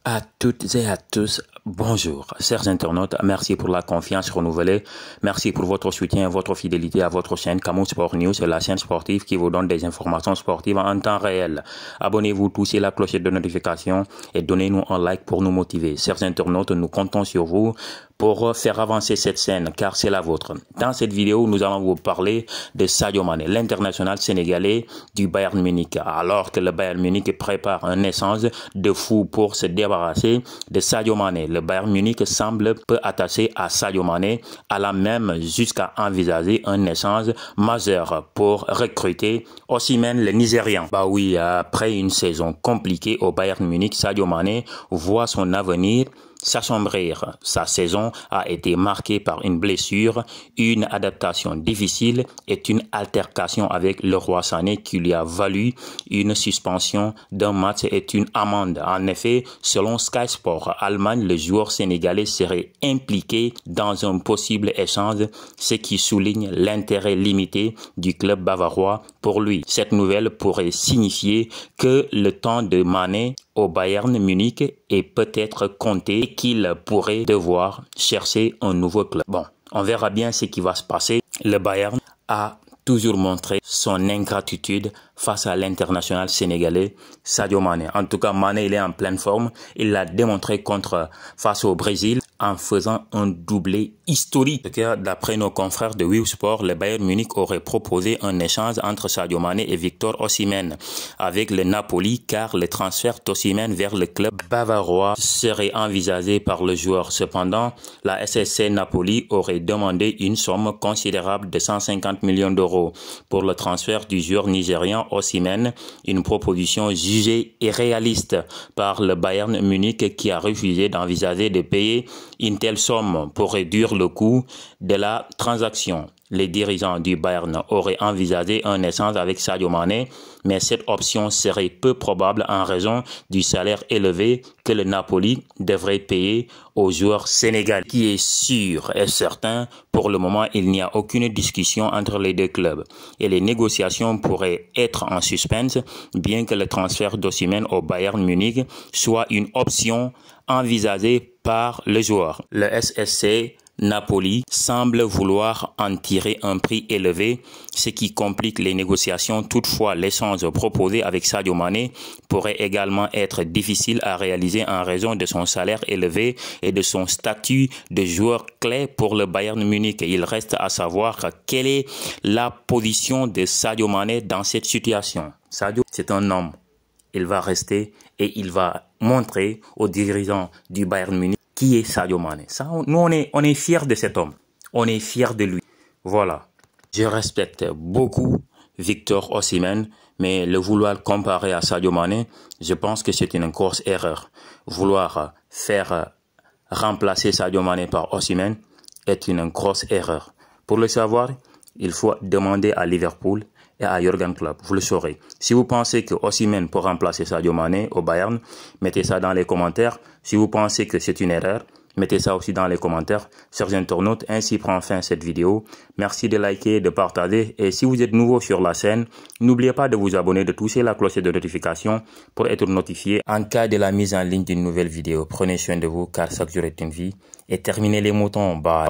À toutes et à tous, bonjour, chers internautes, merci pour la confiance renouvelée, merci pour votre soutien et votre fidélité à votre chaîne Kamou Sport News, la chaîne sportive qui vous donne des informations sportives en temps réel. Abonnez-vous, touchez la clochette de notification et donnez-nous un like pour nous motiver. Chers internautes, nous comptons sur vous pour faire avancer cette scène car c'est la vôtre. Dans cette vidéo, nous allons vous parler de Sadio Mané, l'international sénégalais du Bayern Munich. Alors que le Bayern Munich prépare un échange de fou pour se débarrasser de Sadio Mané, le Bayern Munich semble peu attaché à Sadio Mané, allant même jusqu'à envisager un échange majeur pour recruter Osimhen, le Nigérian. Bah oui, après une saison compliquée au Bayern Munich, Sadio Mané voit son avenir s'assombrir. Sa saison a été marquée par une blessure, une adaptation difficile et une altercation avec le roi Sané qui lui a valu une suspension d'un match et une amende. En effet, selon Sky Sport Allemagne, le joueur sénégalais serait impliqué dans un possible échange, ce qui souligne l'intérêt limité du club bavarois pour lui. Cette nouvelle pourrait signifier que le temps de Mané au Bayern Munich est peut-être compté et qu'il pourrait devoir chercher un nouveau club. Bon, on verra bien ce qui va se passer. Le Bayern a toujours montré son ingratitude face à l'international sénégalais Sadio Mané. En tout cas, Mané, il est en pleine forme. Il l'a démontré face au Brésil en faisant un doublé historique. D'après nos confrères de Wii Sport, le Bayern Munich aurait proposé un échange entre Sadio Mané et Victor Osimhen avec le Napoli car le transfert d'Osimhen vers le club bavarois serait envisagé par le joueur. Cependant, la SSC Napoli aurait demandé une somme considérable de 150 millions d'euros pour le transfert du joueur nigérian Osimhen, une proposition jugée irréaliste par le Bayern Munich qui a refusé d'envisager de payer une telle somme pour réduire le coût de la transaction. Les dirigeants du Bayern auraient envisagé un échange avec Sadio Mané, mais cette option serait peu probable en raison du salaire élevé que le Napoli devrait payer aux joueurs sénégalais. Qui est sûr et certain, pour le moment, il n'y a aucune discussion entre les deux clubs et les négociations pourraient être en suspense, bien que le transfert d'Osimhen au Bayern Munich soit une option envisagée par le joueur. Le SSC Napoli semble vouloir en tirer un prix élevé, ce qui complique les négociations. Toutefois, l'échange proposé avec Sadio Mané pourrait également être difficile à réaliser en raison de son salaire élevé et de son statut de joueur clé pour le Bayern Munich. Il reste à savoir quelle est la position de Sadio Mané dans cette situation. Sadio, c'est un homme. Il va rester et il va montrer aux dirigeants du Bayern Munich qui est Sadio Mané. Ça, nous, on est fiers de cet homme. On est fiers de lui. Voilà. Je respecte beaucoup Victor Osimhen, mais le vouloir comparer à Sadio Mané, je pense que c'est une grosse erreur. Vouloir faire remplacer Sadio Mané par Osimhen est une grosse erreur. Pour le savoir, il faut demander à Liverpool et à Jürgen Klopp. Vous le saurez. Si vous pensez que Osimhen peut remplacer Sadio Mané au Bayern, mettez ça dans les commentaires. Si vous pensez que c'est une erreur, mettez ça aussi dans les commentaires. Chers internautes, ainsi prend fin cette vidéo. Merci de liker, de partager. Et si vous êtes nouveau sur la chaîne, n'oubliez pas de vous abonner, de toucher la cloche de notification pour être notifié en cas de la mise en ligne d'une nouvelle vidéo. Prenez soin de vous car chaque jour est une vie. Et terminez les moutons. Bye.